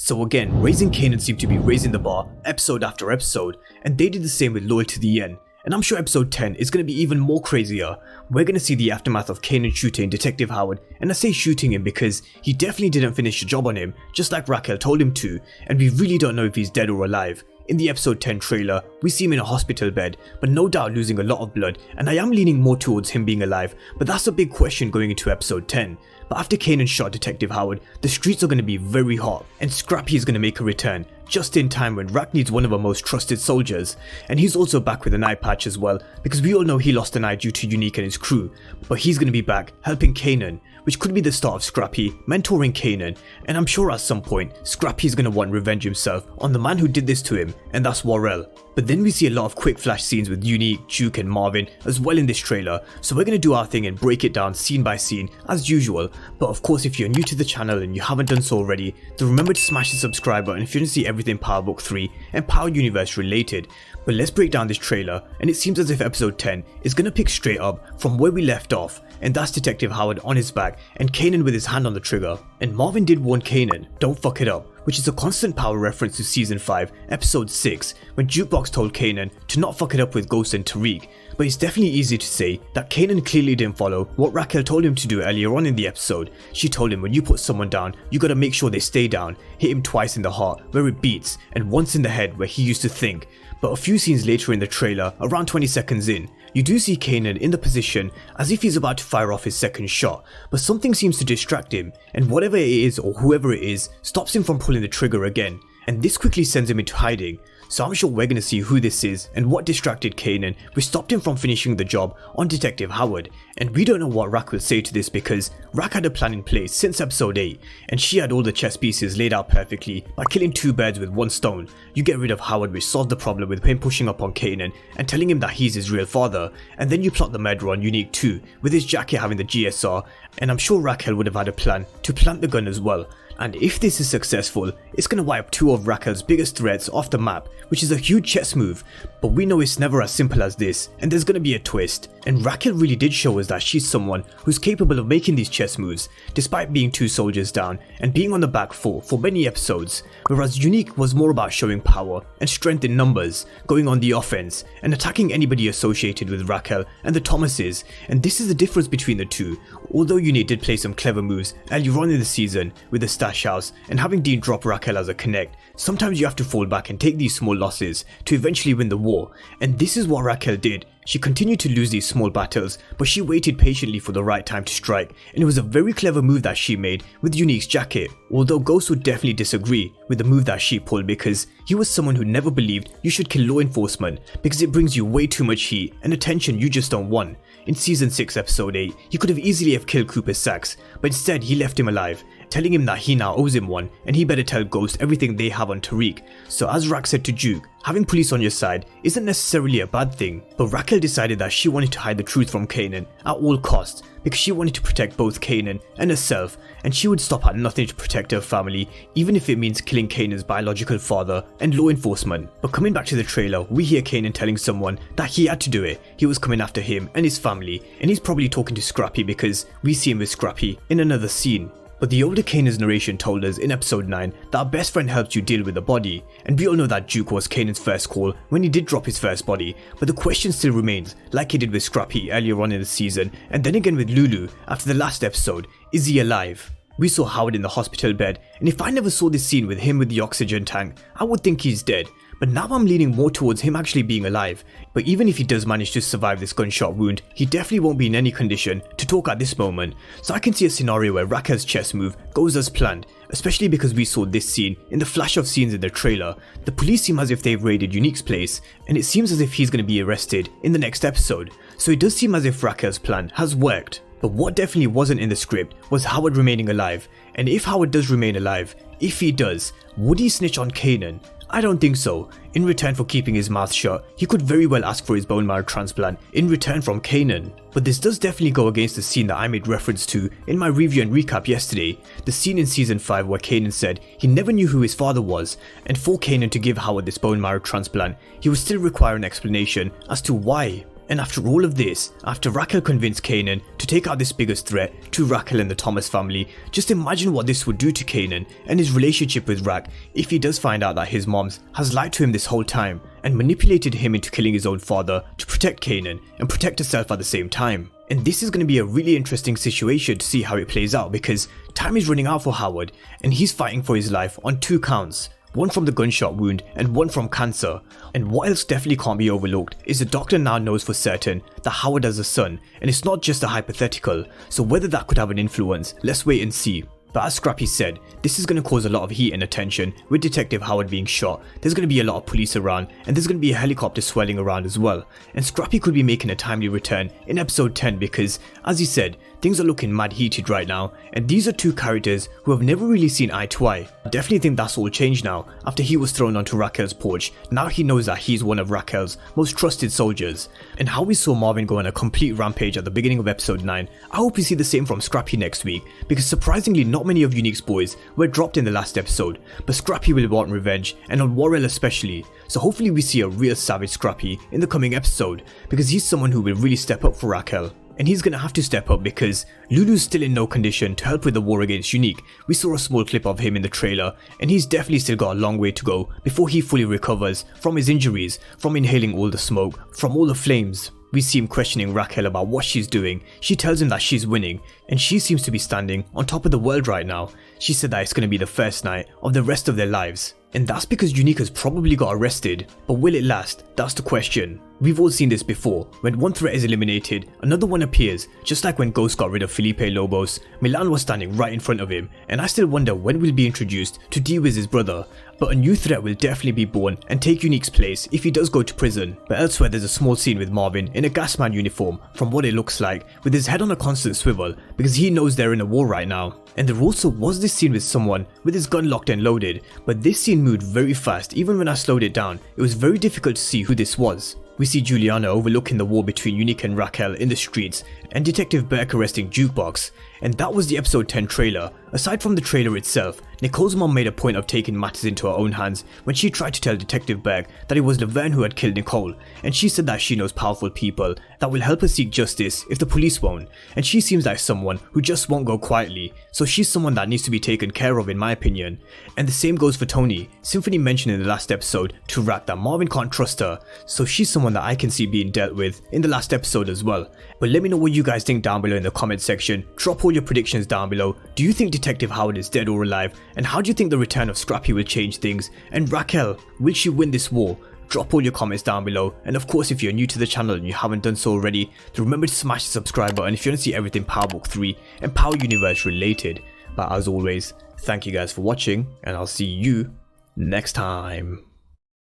So again, Raising Kanan seemed to be raising the bar episode after episode, and they did the same with Loyal to the End. And I'm sure episode 10 is going to be even more crazier. We're going to see the aftermath of Kanan shooting Detective Howard, and I say shooting him because he definitely didn't finish the job on him, just like Raquel told him to, and we really don't know if he's dead or alive. In the episode 10 trailer, we see him in a hospital bed, but no doubt losing a lot of blood, and I am leaning more towards him being alive, but that's a big question going into episode 10. But after Kanan shot Detective Howard, the streets are going to be very hot, and Scrappy is going to make a return, just in time when Rack needs one of our most trusted soldiers. And he's also back with an eye patch as well, because we all know he lost an eye due to Unique and his crew, but he's going to be back, helping Kanan, which could be the start of Scrappy mentoring Kanan, and I'm sure at some point, Scrappy is going to want revenge himself on the man who did this to him, and that's Warrell. But then we see a lot of quick flash scenes with Unique, Duke and Marvin as well in this trailer, so we're going to do our thing and break it down scene by scene as usual. But of course, if you're new to the channel and you haven't done so already, then remember to smash the subscribe button if you want to see everything Power Book 3 and Power Universe related. But let's break down this trailer, and it seems as if episode 10 is going to pick straight up from where we left off, and that's Detective Howard on his back and Kanan with his hand on the trigger. And Marvin did warn Kanan, don't fuck it up, which is a constant Power reference to season 5 episode 6 when Jukebox told Kanan to not fuck it up with Ghost and Tariq. But it's definitely easy to say that Kanan clearly didn't follow what Raquel told him to do earlier on in the episode. She told him when you put someone down, you gotta make sure they stay down, hit him twice in the heart where it beats and once in the head where he used to think. But a few scenes later in the trailer, around 20 seconds in, you do see Kanan in the position as if he's about to fire off his second shot, but something seems to distract him, and whatever it is or whoever it is stops him from pulling the trigger again, and this quickly sends him into hiding. So I'm sure we're going to see who this is and what distracted Kanan, which stopped him from finishing the job on Detective Howard. And we don't know what Rack will say to this because Rack had a plan in place since episode 8, and she had all the chess pieces laid out perfectly by killing two birds with one stone. You get rid of Howard, which solved the problem with him pushing up on Kanan and telling him that he's his real father, and then you plot the murder on Unique too, with his jacket having the GSR, and I'm sure Raquel would have had a plan to plant the gun as well. And if this is successful, it's going to wipe two of Raquel's biggest threats off the map, which is a huge chess move, but we know it's never as simple as this, and there's going to be a twist. And Raquel really did show us that she's someone who's capable of making these chess moves, despite being two soldiers down and being on the back foot for many episodes, whereas Unique was more about showing power and strength in numbers, going on the offense, and attacking anybody associated with Raquel and the Thomases, and this is the difference between the two. Although Unique did play some clever moves earlier on in the season with the stash house and having Dean drop Raquel as a connect, sometimes you have to fall back and take these small losses to eventually win the war, and this is what Raquel did. She continued to lose these small battles, but she waited patiently for the right time to strike, and it was a very clever move that she made with Unique's jacket, although Ghost would definitely disagree with the move that she pulled because he was someone who never believed you should kill law enforcement because it brings you way too much heat and attention you just don't want. In season 6 episode 8, he could have easily have killed Cooper Sachs, but instead he left him alive, telling him that he now owes him one and he better tell Ghost everything they have on Tariq. So as Rack said to Duke, having police on your side isn't necessarily a bad thing, but Raquel decided that she wanted to hide the truth from Kanan at all costs because she wanted to protect both Kanan and herself, and she would stop at nothing to protect her family, even if it means killing Kanan's biological father and law enforcement. But coming back to the trailer, we hear Kanan telling someone that he had to do it. He was coming after him and his family, and he's probably talking to Scrappy because we see him with Scrappy in another scene. But the older Kanan's narration told us in episode 9 that our best friend helped you deal with the body, and we all know that Duke was Kanan's first call when he did drop his first body, but the question still remains, like he did with Scrappy earlier on in the season, and then again with Lulu after the last episode, is he alive? We saw Howard in the hospital bed, and if I never saw this scene with him with the oxygen tank, I would think he's dead. But now I'm leaning more towards him actually being alive. But even if he does manage to survive this gunshot wound, he definitely won't be in any condition to talk at this moment. So I can see a scenario where Raquel's chess move goes as planned, especially because we saw this scene in the flash of scenes in the trailer. The police seem as if they've raided Unique's place, and it seems as if he's going to be arrested in the next episode. So it does seem as if Raquel's plan has worked. But what definitely wasn't in the script was Howard remaining alive, and if Howard does remain alive, if he does, would he snitch on Kanan? I don't think so. In return for keeping his mouth shut, he could very well ask for his bone marrow transplant in return from Kanan. But this does definitely go against the scene that I made reference to in my review and recap yesterday, the scene in season 5 where Kanan said he never knew who his father was, and for Kanan to give Howard this bone marrow transplant, he would still require an explanation as to why. And after all of this, after Raquel convinced Kanan to take out this biggest threat to Raquel and the Thomas family, just imagine what this would do to Kanan and his relationship with Rack if he does find out that his moms has lied to him this whole time and manipulated him into killing his own father to protect Kanan and protect herself at the same time. And this is going to be a really interesting situation to see how it plays out, because time is running out for Howard and he's fighting for his life on 2 counts. One from the gunshot wound and one from cancer. And what else definitely can't be overlooked is the doctor now knows for certain that Howard has a son, and it's not just a hypothetical, so whether that could have an influence, let's wait and see. But as Scrappy said, this is going to cause a lot of heat and attention. With Detective Howard being shot, there's going to be a lot of police around, and there's going to be a helicopter swirling around as well. And Scrappy could be making a timely return in episode 10 because, as he said, things are looking mad heated right now, and these are 2 characters who have never really seen eye to eye. I definitely think that's all changed now. After he was thrown onto Raquel's porch, now he knows that he's one of Raquel's most trusted soldiers. And how we saw Marvin go on a complete rampage at the beginning of episode 9, I hope we see the same from Scrappy next week, because surprisingly not many of Unique's boys were dropped in the last episode, but Scrappy will want revenge, and on Warrell especially, so hopefully we see a real savage Scrappy in the coming episode, because he's someone who will really step up for Raquel. And he's gonna have to step up because Lulu's still in no condition to help with the war against Unique. We saw a small clip of him in the trailer, and he's definitely still got a long way to go before he fully recovers from his injuries, from inhaling all the smoke, from all the flames. We see him questioning Raquel about what she's doing. She tells him that she's winning, and she seems to be standing on top of the world right now. She said that it's going to be the first night of the rest of their lives. And that's because Unique has probably got arrested. But will it last? That's the question. We've all seen this before. When one threat is eliminated, another one appears. Just like when Ghost got rid of Felipe Lobos, Milan was standing right in front of him, and I still wonder when we'll be introduced to D-Wiz's brother. But a new threat will definitely be born and take Unique's place if he does go to prison. But elsewhere there's a small scene with Marvin in a gasman uniform, from what it looks like, with his head on a constant swivel, because he knows they're in a war right now. And there also was this scene with someone with his gun locked and loaded, but this scene moved very fast. Even when I slowed it down, it was very difficult to see who this was. We see Juliana overlooking the war between Unique and Raquel in the streets, and Detective Burke arresting Jukebox. And that was the episode 10 trailer. Aside from the trailer itself, Nicole's mom made a point of taking matters into her own hands when she tried to tell Detective Burke that it was Laverne who had killed Nicole, and she said that she knows powerful people that will help her seek justice if the police won't, and she seems like someone who just won't go quietly, so she's someone that needs to be taken care of in my opinion. And the same goes for Tony. Symphony mentioned in the last episode to Rack that Marvin can't trust her, so she's someone that I can see being dealt with in the last episode as well. But let me know what you guys think down below in the comment section. Drop all your predictions down below. Do you think Detective Howard is dead or alive? And how do you think the return of Scrappy will change things? And Raquel, will she win this war? Drop all your comments down below, and of course if you're new to the channel and you haven't done so already, then remember to smash the subscribe button if you want to see everything Power Book 3 and Power Universe related. But as always, thank you guys for watching, and I'll see you next time.